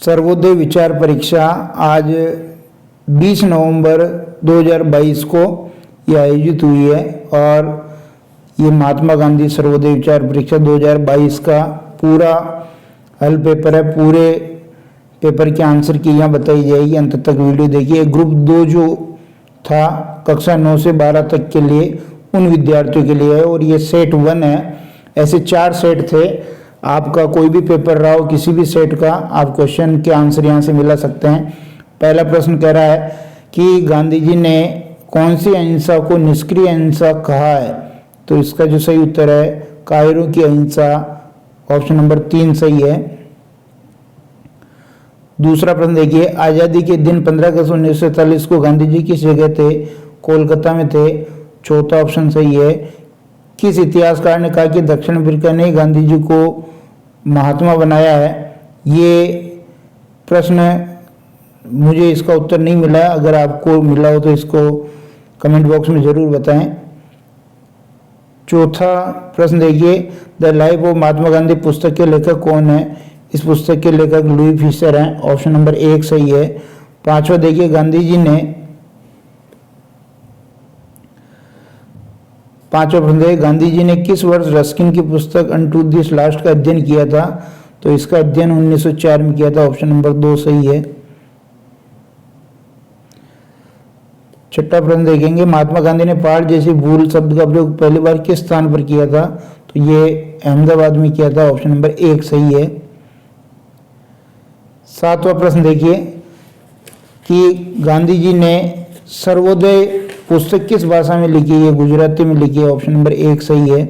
सर्वोदय विचार परीक्षा आज 20 नवंबर 2022 को ये आयोजित हुई है और ये महात्मा गांधी सर्वोदय विचार परीक्षा 2022 का पूरा हल पेपर है। पूरे पेपर के आंसर की यहाँ बताई जाएगी, अंत तक वीडियो देखिए। ग्रुप 2 जो था कक्षा 9 से 12 तक के लिए उन विद्यार्थियों के लिए है और ये सेट 1 है। ऐसे 4 सेट थे। आपका कोई भी पेपर रहा हो किसी भी सेट का, आप क्वेश्चन के आंसर यहाँ से मिला सकते हैं। पहला प्रश्न कह रहा है कि गांधी जी ने कौन सी अहिंसा को निष्क्रिय अहिंसा कहा है, तो इसका जो सही उत्तर है कायरों की अहिंसा, ऑप्शन नंबर 3 सही है। दूसरा प्रश्न देखिए, आज़ादी के दिन 15 अगस्त 1947 को गांधी जी किस जगह थे, कोलकाता में थे, चौथा ऑप्शन सही है। किस इतिहासकार ने कहा कि दक्षिण अफ्रीका ने गांधी जी को महात्मा बनाया है, ये प्रश्न मुझे इसका उत्तर नहीं मिला। अगर आपको मिला हो तो इसको कमेंट बॉक्स में जरूर बताएं। चौथा प्रश्न देखिए, the life of Mahatma Gandhi पुस्तक के लेखक कौन है, इस पुस्तक के लेखक लुई फिशर हैं, ऑप्शन नंबर 1 सही है। पांचवा देखिए, पांचवा प्रश्न, गांधी जी ने किस वर्ष रस्किन की पुस्तक अनटू दिस लास्ट का अध्ययन किया था, तो इसका अध्ययन 1904 में किया था, ऑप्शन नंबर 2 सही है। छठा प्रश्न देखेंगे, महात्मा गांधी ने पहाड़ जैसी भूल शब्द का प्रयोग पहली बार किस स्थान पर किया था, तो ये अहमदाबाद में किया था, ऑप्शन नंबर 1 सही है। सातवां प्रश्न देखिए कि गांधी जी ने सर्वोदय पुस्तक किस भाषा में लिखी है, गुजराती में लिखी है, ऑप्शन नंबर 1 सही है।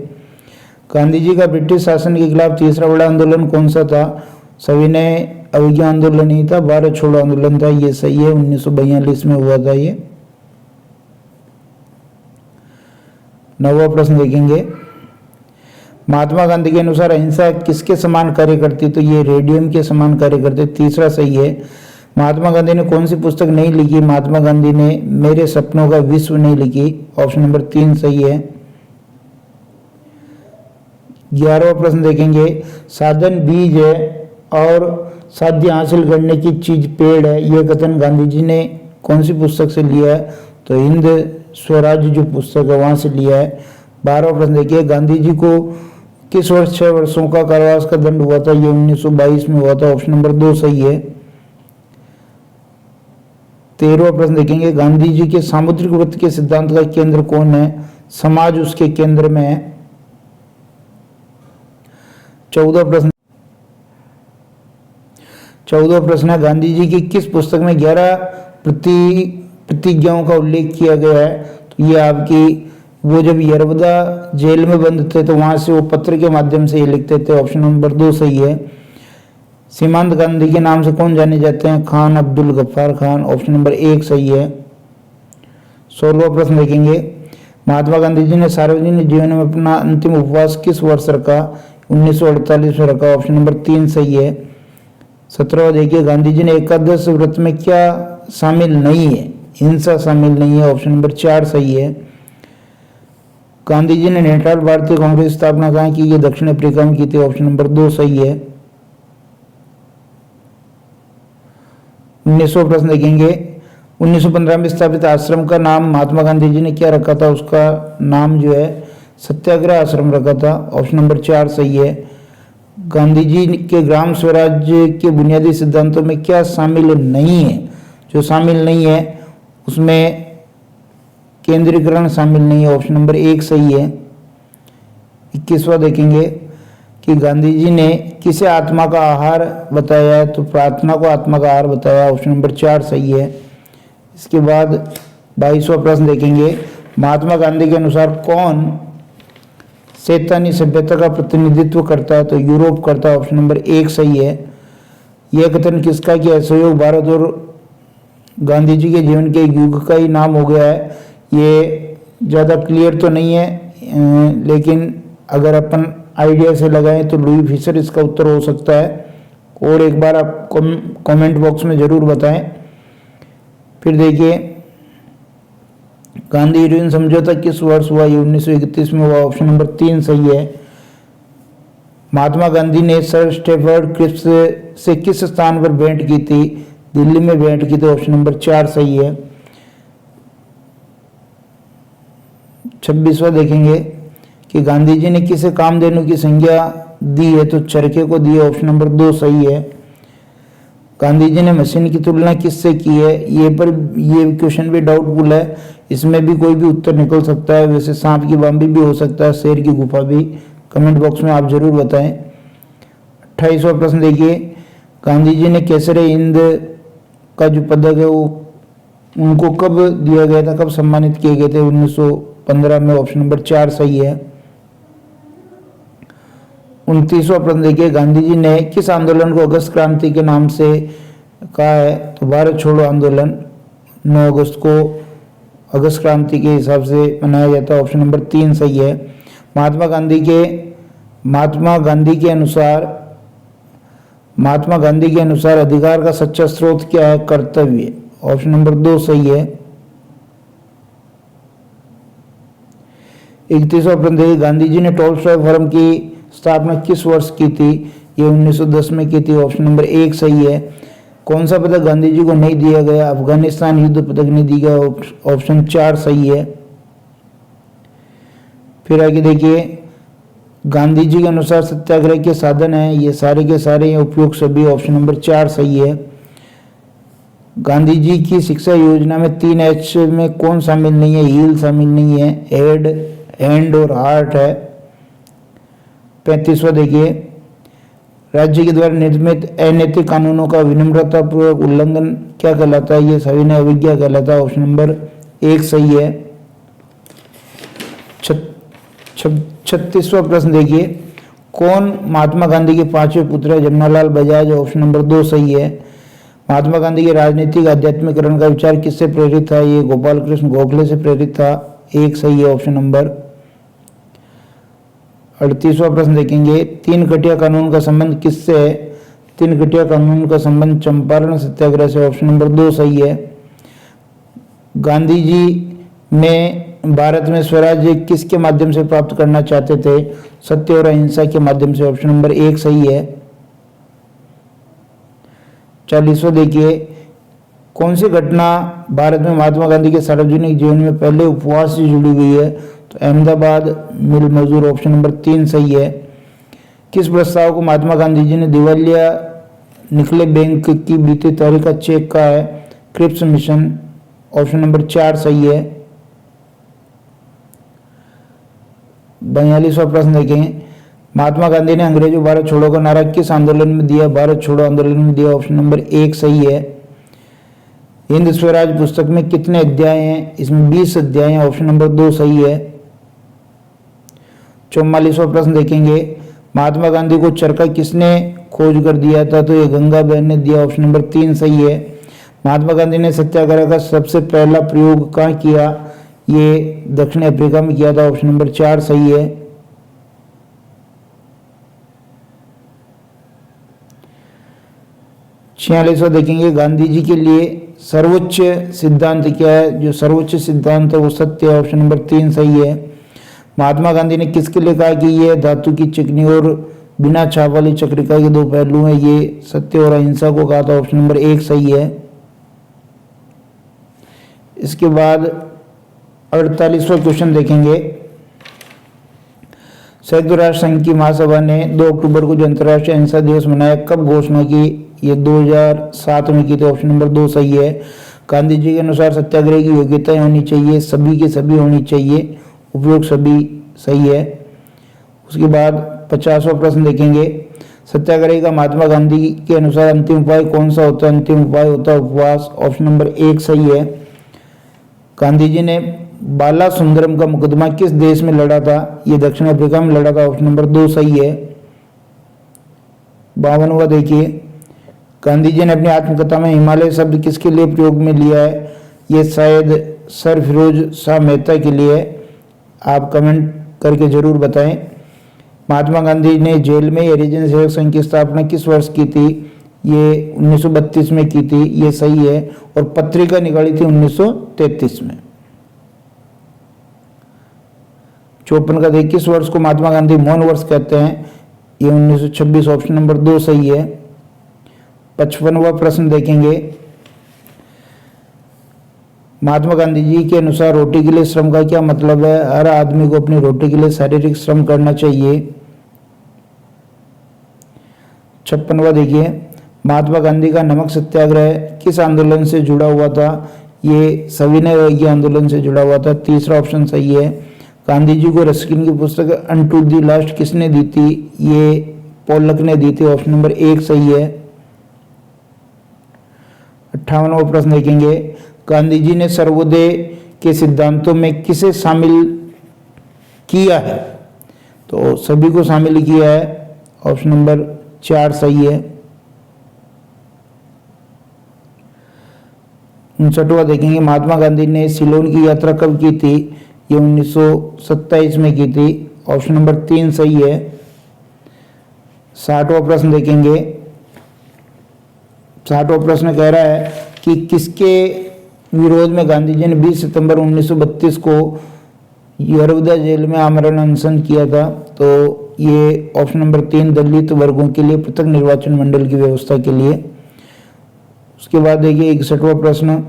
गांधी जी का ब्रिटिश शासन के खिलाफ तीसरा बड़ा आंदोलन कौन सा था, सविनय अवज्ञा आंदोलन नहीं था, भारत छोड़ो आंदोलन था, ये सही है, 1942 में हुआ था ये। नौवां प्रश्न देखेंगे, महात्मा गांधी के अनुसार अहिंसा किसके समान कार्य करती, तो ये रेडियम के समान कार्य करते, तीसरा सही है। महात्मा गांधी ने कौन सी पुस्तक नहीं लिखी, महात्मा गांधी ने मेरे सपनों का विश्व नहीं लिखी, ऑप्शन नंबर 3 सही है। 11वां प्रश्न देखेंगे, साधन बीज है और साध्य हासिल करने की चीज पेड़ है, यह कथन गांधी जी ने कौन सी पुस्तक से लिया है, तो हिंद स्वराज जो पुस्तक है वहां से लिया है। 12वां प्रश्न देखिए, गांधी जी को किस वर्ष 6 वर्षों का कारावास का दंड हुआ था, ये 1922 में हुआ था, ऑप्शन नंबर 2 सही है। 13वां प्रश्न देखेंगे, गांधी जी के सामुद्रिक वृत्त के सिद्धांत का केंद्र कौन है, समाज उसके केंद्र में है। 14वां प्रश्न है, गांधी जी की किस पुस्तक में 11 प्रतिज्ञाओं का उल्लेख किया गया है, तो ये आपकी वो जब यरवदा जेल में बंद थे तो वहां से वो पत्र के माध्यम से ये लिखते थे, ऑप्शन नंबर 2 सही है। सीमांत गांधी के नाम से कौन जाने जाते हैं, खान अब्दुल गफ्फार खान, ऑप्शन नंबर 1 सही है। 16वां प्रश्न देखेंगे, महात्मा गांधी जी ने सार्वजनिक जीवन में अपना अंतिम उपवास किस वर्ष रखा, 1948 में रखा, ऑप्शन नंबर 3 सही है। 17वां देखिए, गांधी जी ने एकादश व्रत में क्या शामिल नहीं है, हिंसा शामिल नहीं है, ऑप्शन नंबर 4 सही है। गांधी जी ने नेटाल भारतीय कांग्रेस की स्थापना कहा कि ये दक्षिण अफ्रीका में की थी, ऑप्शन नंबर 2 सही है। 19वां प्रश्न देखेंगे, 1915 में स्थापित आश्रम का नाम महात्मा गांधी जी ने क्या रखा था, उसका नाम जो है सत्याग्रह आश्रम रखा था, ऑप्शन नंबर 4 सही है। गांधी जी के ग्राम स्वराज्य के बुनियादी सिद्धांतों में क्या शामिल नहीं है, जो शामिल नहीं है उसमें केंद्रीकरण शामिल नहीं है, ऑप्शन नंबर 1 सही है। 21वां देखेंगे कि गांधी जी ने किसे आत्मा का आहार बताया है, तो प्रार्थना को आत्मा का आहार बताया, ऑप्शन नंबर 4 सही है। इसके बाद 22वां प्रश्न देखेंगे, महात्मा गांधी के अनुसार कौन शैतानी सभ्यता का प्रतिनिधित्व करता है, तो यूरोप करता है, ऑप्शन नंबर 1 सही है। यह कथन किसका कि असहयोग भारत और गांधी जी के जीवन के एक युग का ही नाम हो गया है, ये ज़्यादा क्लियर तो नहीं है, लेकिन अगर अपन आइडिया से लगाएं तो लुई फिशर इसका उत्तर हो सकता है, और एक बार आप कमेंट बॉक्स में ज़रूर बताएं। फिर देखिए, गांधी इरविन समझौता किस वर्ष हुआ, ये 1931 में हुआ, ऑप्शन नंबर 3 सही है। महात्मा गांधी ने सर स्टेफर्ड क्रिप्स से किस स्थान पर भेंट की थी? दिल्ली में भेंट की थी, ऑप्शन नंबर 4 सही है। 26वां देखेंगे कि गांधी जी ने किसे कामधेनु की संज्ञा दी है? तो चरखे को दी है, ऑप्शन नंबर 2 सही है। गांधी जी ने मशीन की तुलना किससे की है? ये क्वेश्चन भी डाउटफुल है, इसमें भी कोई भी उत्तर निकल सकता है। वैसे सांप की बाम्बी भी हो सकता है, शेर की गुफा भी। कमेंट बॉक्स में आप जरूर बताएं। 28वां प्रश्न देखिए, गांधी जी ने केसरे हिंद का जो पदक है वो उनको कब दिया गया था, कब सम्मानित किए गए थे? 1915 में, ऑप्शन नंबर 4 सही है। 29वां प्रश्न देखिए, गांधी जी ने किस आंदोलन को अगस्त क्रांति के नाम से कहा है? तो भारत छोड़ो आंदोलन 9 अगस्त को अगस्त क्रांति के हिसाब से मनाया जाता है, ऑप्शन नंबर 3 सही है। महात्मा गांधी के अनुसार अधिकार का सच्चा स्रोत क्या है? कर्तव्य, ऑप्शन नंबर 2 सही है। 31वां प्रश्न देखिए, गांधी जी ने टॉलस्टॉय फर्म की स्थापना किस वर्ष की थी? ये 1910 में की थी, ऑप्शन नंबर 1 सही है। कौन सा पदक गांधी जी को नहीं दिया गया? अफगानिस्तान युद्ध पदक नहीं दिया गया, ऑप्शन 4 सही है। फिर आगे देखिए, गांधी जी के अनुसार सत्याग्रह के साधन है, ये सारे के सारे उपयोग सभी, ऑप्शन नंबर 4 सही है। गांधी जी की शिक्षा योजना में 3 H में कौन शामिल नहीं है? हील शामिल नहीं है, हेड, हैंड और हार्ट है। 35वां देखिए, राज्य के द्वारा निर्मित अनैतिक कानूनों का विनम्रतापूर्वक उल्लंघन क्या कहलाता है? ये सविनय अवज्ञा कहलाता है, ऑप्शन नंबर 1 सही है। 36वां प्रश्न देखिए, कौन महात्मा गांधी के 5वें पुत्र है? जमनालाल बजाज, ऑप्शन नंबर 2 सही है। महात्मा गांधी के राजनीतिक आध्यात्मिकरण का विचार किससे प्रेरित था? ये गोपाल कृष्ण गोखले से प्रेरित था, 1 सही है, ऑप्शन नंबर। 38वां प्रश्न देखेंगे, 3 कटिया कानून का संबंध किससे है? 3 कटिया कानून का संबंध चंपारण सत्याग्रह से, ऑप्शन नंबर 2 सही है। गांधी जी ने भारत में स्वराज्य किसके माध्यम से प्राप्त करना चाहते थे? सत्य और अहिंसा के माध्यम से, ऑप्शन नंबर 1 सही है। 40वां देखिए, कौन सी घटना भारत में महात्मा गांधी के सार्वजनिक जीवन में पहले उपवास से जुड़ी हुई है? तो अहमदाबाद मिल मजदूर, ऑप्शन नंबर 3 सही है। किस प्रस्ताव को महात्मा गांधी जी ने दिवालिया निकले बैंक की बीती तारीख का चेक कहा है? क्रिप्स मिशन, ऑप्शन नंबर 4 सही है। 42वां प्रश्न देखें, महात्मा गांधी ने अंग्रेजों भारत छोड़ो का नारा किस आंदोलन में दिया? भारत छोड़ो आंदोलन में दिया, ऑप्शन नंबर 1 सही है। हिंद स्वराज पुस्तक में कितने अध्याय हैं? इसमें 20 अध्याय हैं, ऑप्शन नंबर 2 सही है। 44वां प्रश्न देखेंगे, महात्मा गांधी को चरखा किसने खोज कर दिया था? तो ये गंगा बहन ने दिया, ऑप्शन नंबर 3 सही है। महात्मा गांधी ने सत्याग्रह का सबसे पहला प्रयोग कहाँ किया? ये दक्षिण अफ्रीका में किया था, ऑप्शन नंबर 4 सही है। 46वां देखेंगे, गांधी जी के लिए सर्वोच्च सिद्धांत क्या है? जो सर्वोच्च सिद्धांत है वो सत्य है, ऑप्शन नंबर 3 सही है। महात्मा गांधी ने किसके लिए कहा कि ये धातु की चिकनी और बिना छाप वाली चक्रिका के 2 पहलू हैं? ये सत्य और अहिंसा को कहा था, ऑप्शन नंबर 1 सही है। इसके बाद 48वां क्वेश्चन देखेंगे, संयुक्त राष्ट्र संघ की महासभा ने 2 अक्टूबर को जो अंतर्राष्ट्रीय अहिंसा दिवस मनाया, कब घोषणा की? ये 2007 में की थी, ऑप्शन नंबर 2 सही है। गांधी जी के अनुसार सत्याग्रह की योग्यताएं होनी चाहिए, सभी की सभी होनी चाहिए, उपयोग सभी सही है। उसके बाद 50वां प्रश्न देखेंगे, सत्याग्रह का महात्मा गांधी के अनुसार अंतिम उपाय कौन सा होता है? अंतिम उपाय होता है उपवास, ऑप्शन नंबर 1 सही है। गांधी जी ने बाला सुंदरम का मुकदमा किस देश में लड़ा था? ये दक्षिण अफ्रीका में लड़ा था, ऑप्शन नंबर 2 सही है। 52वां देखिए, गांधी जी ने अपनी आत्मकथा में हिमालय शब्द किसके लिए प्रयोग में लिया है? ये शायद सर फिरोज शाह मेहता के लिए। आप कमेंट करके जरूर बताएं। महात्मा गांधी ने जेल में हरिजन सेवक संघ की स्थापना किस वर्ष की थी? ये 1932 में की थी, ये सही है। और पत्रिका निकाली थी 1933 में। 54 का देखिए, किस वर्ष को महात्मा गांधी मौन वर्ष कहते हैं? ये 1926, ऑप्शन नंबर 2 सही है। 55वां प्रश्न देखेंगे, महात्मा गांधी जी के अनुसार रोटी के लिए श्रम का क्या मतलब है? हर आदमी को अपनी रोटी के लिए शारीरिक श्रम करना चाहिए। 56वां देखिए, महात्मा गांधी का नमक सत्याग्रह किस आंदोलन से जुड़ा हुआ था? ये सविनय अवज्ञा आंदोलन से जुड़ा हुआ था। तीसरा ऑप्शन सही है। गांधी जी को रस्किन की पुस्तक अनटू दी लास्ट किसने दी थी? ये पोलक ने दी थी। ऑप्शन नंबर 1 सही है। 58वां प्रश्न देखेंगे, गांधी जी ने सर्वोदय के सिद्धांतों में किसे शामिल किया है? तो सभी को शामिल किया है। ऑप्शन नंबर 4 सही है। 59वां देखेंगे, महात्मा गांधी ने सिलोन की यात्रा कब की थी? ये 1927 में की थी। ऑप्शन नंबर 3 सही है। 60वां प्रश्न देखेंगे, 60वां प्रश्न कह रहा है कि किसके विरोध में गांधी जी ने 20 सितंबर 1932 को यरवदा जेल में आमरण अनशन किया था? तो ये ऑप्शन नंबर 3 दलित वर्गों के लिए पृथक निर्वाचन मंडल की व्यवस्था के लिए। उसके बाद देखिए 61वां प्रश्न,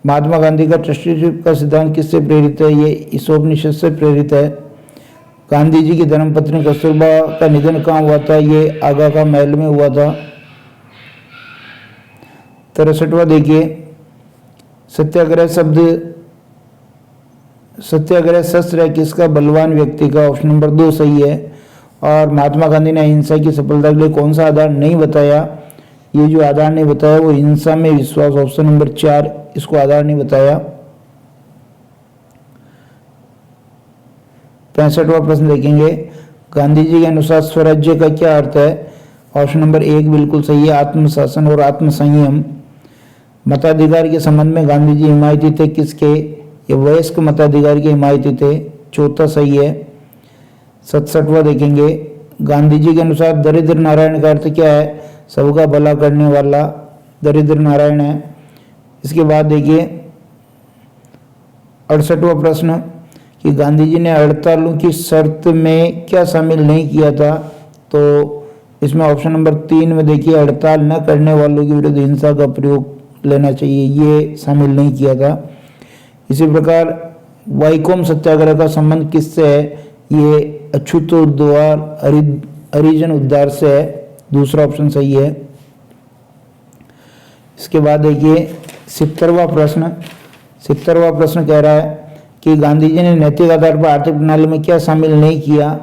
महात्मा गांधी का ट्रस्टीशिप का सिद्धांत किससे प्रेरित है? ये ईसोपनिषद से प्रेरित है। गांधी जी की धर्मपत्नी कस्तूरबा का निधन कहाँ हुआ था? ये आगरा का महल में हुआ था। 63वां देखिए, सत्याग्रह शस्त्र है किसका? बलवान व्यक्ति का। ऑप्शन नंबर 2 सही है। और महात्मा गांधी ने अहिंसा की सफलता के लिए कौन सा आधार नहीं बताया? ये जो आधार नहीं बताया वो हिंसा में विश्वास। ऑप्शन नंबर 4 इसको आधार नहीं बताया। 65वां प्रश्न देखेंगे, गांधी जी के अनुसार स्वराज्य का क्या अर्थ है? ऑप्शन नंबर 1 बिल्कुल सही है, आत्मशासन और आत्मसंयम। मताधिकार के संबंध में गांधी जी हिमायती थे किसके? ये वयस्क मताधिकार के हिमायती थे। चौथा सही है। 67वां देखेंगे, गांधी जी के अनुसार दरिद्र नारायण का अर्थ क्या है? सबका भला करने वाला दरिद्र नारायण है। इसके बाद देखिए 68वां प्रश्न कि गांधी जी ने हड़तालों की शर्त में क्या शामिल नहीं किया था? तो इसमें ऑप्शन नंबर 3 में देखिए, हड़ताल न करने वालों के विरुद्ध हिंसा का प्रयोग लेना चाहिए, ये शामिल नहीं किया था। इसी प्रकार वाईकोम सत्याग्रह का संबंध किससे है? ये अछूतोद्वार हरिजन उद्धार से है। दूसरा ऑप्शन सही है। इसके बाद देखिए 70वां प्रश्न कह रहा है कि गांधी जी ने नैतिक आधार पर आर्थिक प्रणाली में क्या शामिल नहीं किया?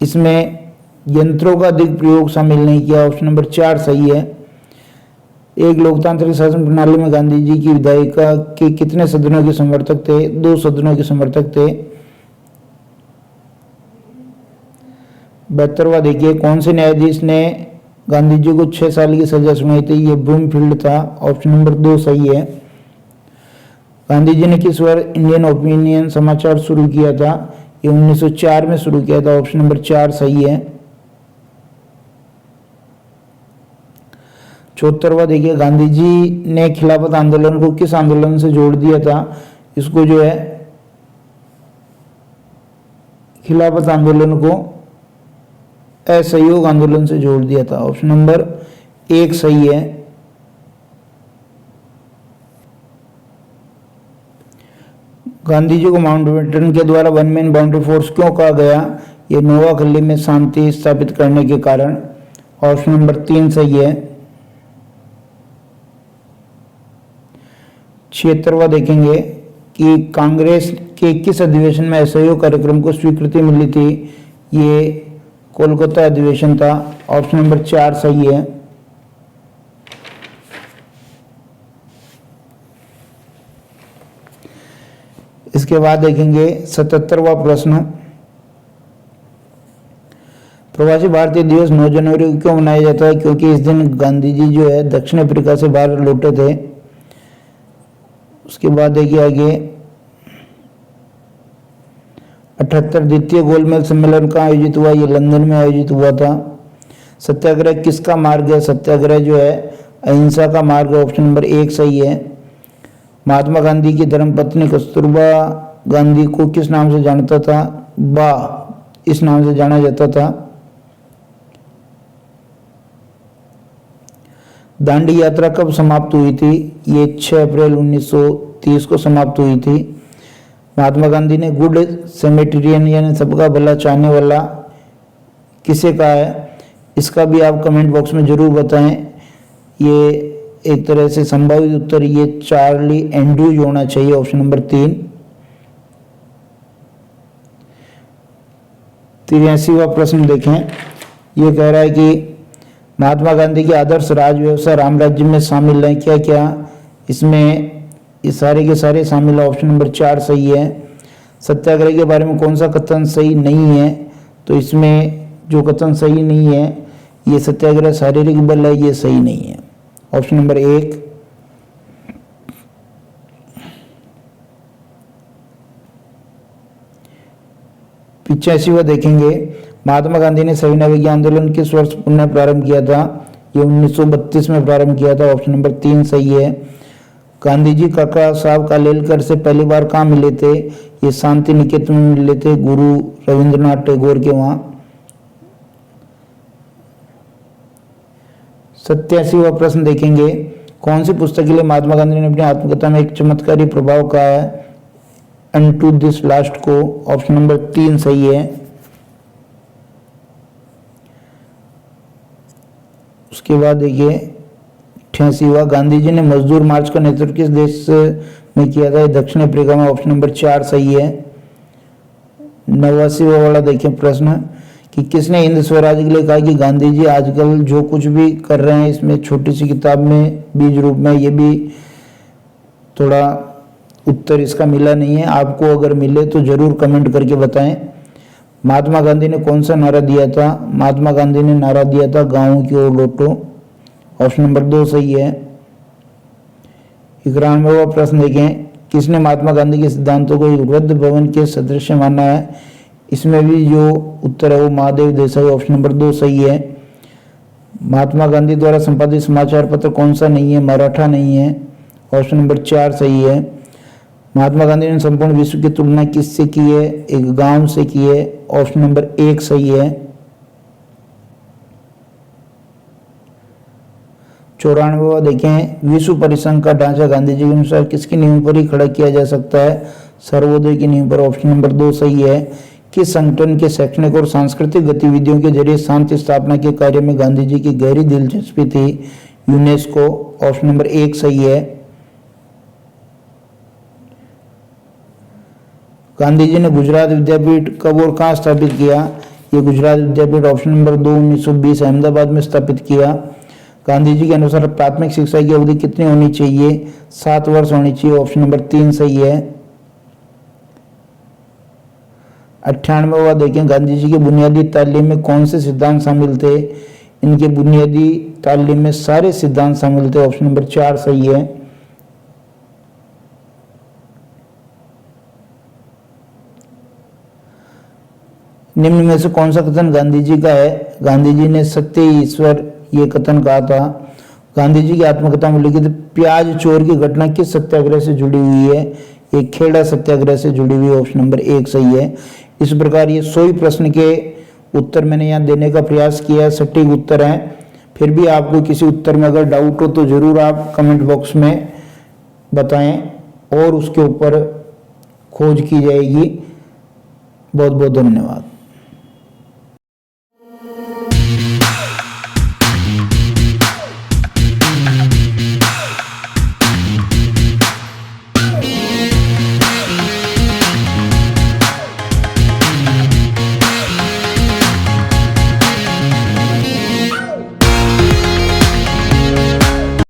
इसमें यंत्रों का अधिक प्रयोग शामिल नहीं किया। ऑप्शन नंबर 4 सही है। एक लोकतांत्रिक शासन प्रणाली में गांधी जी की विधायिका के कितने सदनों के समर्थक थे? 2 सदनों के समर्थक थे। 72वां देखिए, कौन से न्यायाधीश ने गांधी जी को 6 साल की सजा सुनाई थी? ये ब्रूमफील्ड था। ऑप्शन नंबर 2 सही है। गांधी जी ने किस वर्ष इंडियन ओपिनियन समाचार शुरू किया था? ये 1904 में शुरू किया था। ऑप्शन नंबर 4 सही है। 74वां देखिए, गांधी जी ने खिलाफत आंदोलन को किस आंदोलन से जोड़ दिया था? इसको जो है खिलाफत आंदोलन को असहयोग आंदोलन से जोड़ दिया था। ऑप्शन नंबर 1 सही है। गांधी जी को माउंटबेटन के द्वारा वन मैन बाउंड्री फोर्स क्यों कहा गया? ये नोआखली में शांति स्थापित करने के कारण। ऑप्शन नंबर 3 सही है। 76वां देखेंगे कि कांग्रेस के किस अधिवेशन में असहयोग कार्यक्रम को स्वीकृति मिली थी? ये कोलकाता अधिवेशन था। ऑप्शन नंबर 4 सही है। इसके बाद देखेंगे 77वां प्रश्न, प्रवासी भारतीय दिवस 9 जनवरी को क्यों मनाया जाता है? क्योंकि इस दिन गांधी जी जो है दक्षिण अफ्रीका से बाहर लौटे थे। उसके बाद देखिए आगे 78 द्वितीय गोलमेज सम्मेलन कहाँ आयोजित हुआ? ये लंदन में आयोजित हुआ था। सत्याग्रह किसका मार्ग है? सत्याग्रह जो है अहिंसा का मार्ग है। ऑप्शन नंबर 1 सही है। महात्मा गांधी की धर्मपत्नी कस्तूरबा गांधी को किस नाम से जानता था? बा इस नाम से जाना जाता था। दांडी यात्रा कब समाप्त हुई थी? ये 6 अप्रैल 1930 को समाप्त हुई थी। महात्मा गांधी ने गुड सेमेटेरियन यानी सबका भला चाहने वाला किसे कहा है? इसका भी आप कमेंट बॉक्स में जरूर बताएं। ये एक तरह से संभावित उत्तर ये चार्ली एंड्रूज होना चाहिए, ऑप्शन नंबर 3। 83वां प्रश्न देखें। ये कह रहा है कि महात्मा गांधी की आदर्श राज व्यवस्था राम राज्य में शामिल है क्या क्या? इसमें ये सारे के सारे शामिल है, ऑप्शन नंबर 4 सही है। सत्याग्रह के बारे में कौन सा कथन सही नहीं है? तो इसमें जो कथन सही नहीं है, ये सत्याग्रह शारीरिक बल है, ये सही नहीं है, ऑप्शन नंबर 1। पिचासीवा देखेंगे। महात्मा गांधी ने सविनय विज्ञान आंदोलन किस वर्ष पुनः प्रारंभ किया था? ये 1932 में प्रारंभ किया था, ऑप्शन नंबर 3 सही है। गांधी जी काका साहब कालेलकर से पहली बार कहाँ मिले थे? ये शांति निकेतन में मिले थे, गुरु रविंद्रनाथ टैगोर के वहां। 87वां प्रश्न देखेंगे। कौन सी पुस्तक के लिए महात्मा गांधी ने अपनी आत्मकथा में एक चमत्कारी प्रभाव कहा है अनटू दिस लास्ट को? ऑप्शन नंबर 3 सही है। उसके बाद देखिए 88वां, गांधी जी ने मजदूर मार्च का नेतृत्व किस देश में किया था? दक्षिण अफ्रीका में, ऑप्शन नंबर 4 सही है। 89वां वाला देखिए प्रश्न कि किसने हिंद स्वराज के लिए कहा कि गांधी जी आजकल जो कुछ भी कर रहे हैं इसमें छोटी सी किताब में बीज रूप में, ये भी थोड़ा उत्तर इसका मिला नहीं है। आपको अगर मिले तो जरूर कमेंट करके बताएं। महात्मा गांधी ने कौन सा नारा दिया था? महात्मा गांधी ने नारा दिया था गाँव की ओर लौटो, ऑप्शन नंबर 2 सही है। 91वां प्रश्न देखें। किसने महात्मा गांधी के सिद्धांतों को एक वृद्ध भवन के सदृश माना है? इसमें भी जो उत्तर है वो महादेव देसाई, ऑप्शन नंबर 2 सही है। महात्मा गांधी द्वारा संपादित समाचार पत्र कौन सा नहीं है? मराठा नहीं है, ऑप्शन नंबर 4 सही है। महात्मा गांधी ने संपूर्ण विश्व की तुलना किससे की है? एक गांव से की है, ऑप्शन नंबर 1 सही है। 94वां देखें। विश्व परिसंघ का ढांचा गांधी जी के अनुसार किसकी नींव पर ही खड़ा किया जा सकता है? सर्वोदय की नींव पर, ऑप्शन नंबर 2 सही है। किस संगठन के शैक्षणिक और सांस्कृतिक गतिविधियों के जरिए शांति स्थापना के कार्य में गांधी जी की गहरी दिलचस्पी थी? यूनेस्को, ऑप्शन नंबर 1 सही है। गांधी जी ने गुजरात विद्यापीठ कब और कहाँ स्थापित किया? ये गुजरात विद्यापीठ, ऑप्शन नंबर 2 1920 अहमदाबाद में स्थापित किया। गांधी जी के अनुसार प्राथमिक शिक्षा की अवधि कितनी होनी चाहिए? 7 वर्ष होनी चाहिए, ऑप्शन नंबर 3 सही है। 98वां देखें। गांधी जी की बुनियादी तालीम में कौन से सिद्धांत शामिल थे? इनके बुनियादी तालीम में सारे सिद्धांत शामिल थे, ऑप्शन नंबर 4 सही है। निम्न में से कौन सा कथन गांधी जी का है? गांधी जी ने सत्य ही ईश्वर ये कथन कहा था। गांधी जी की आत्मकथा में लिखित प्याज चोर की घटना किस सत्याग्रह से जुड़ी हुई है? ये खेड़ा सत्याग्रह से जुड़ी हुई, ऑप्शन नंबर 1 सही है। इस प्रकार ये 100 प्रश्न के उत्तर मैंने यहाँ देने का प्रयास किया, सटीक उत्तर हैं। फिर भी आपको किसी उत्तर में अगर डाउट हो तो जरूर आप कमेंट बॉक्स में बताएं और उसके ऊपर खोज की जाएगी। बहुत बहुत धन्यवाद।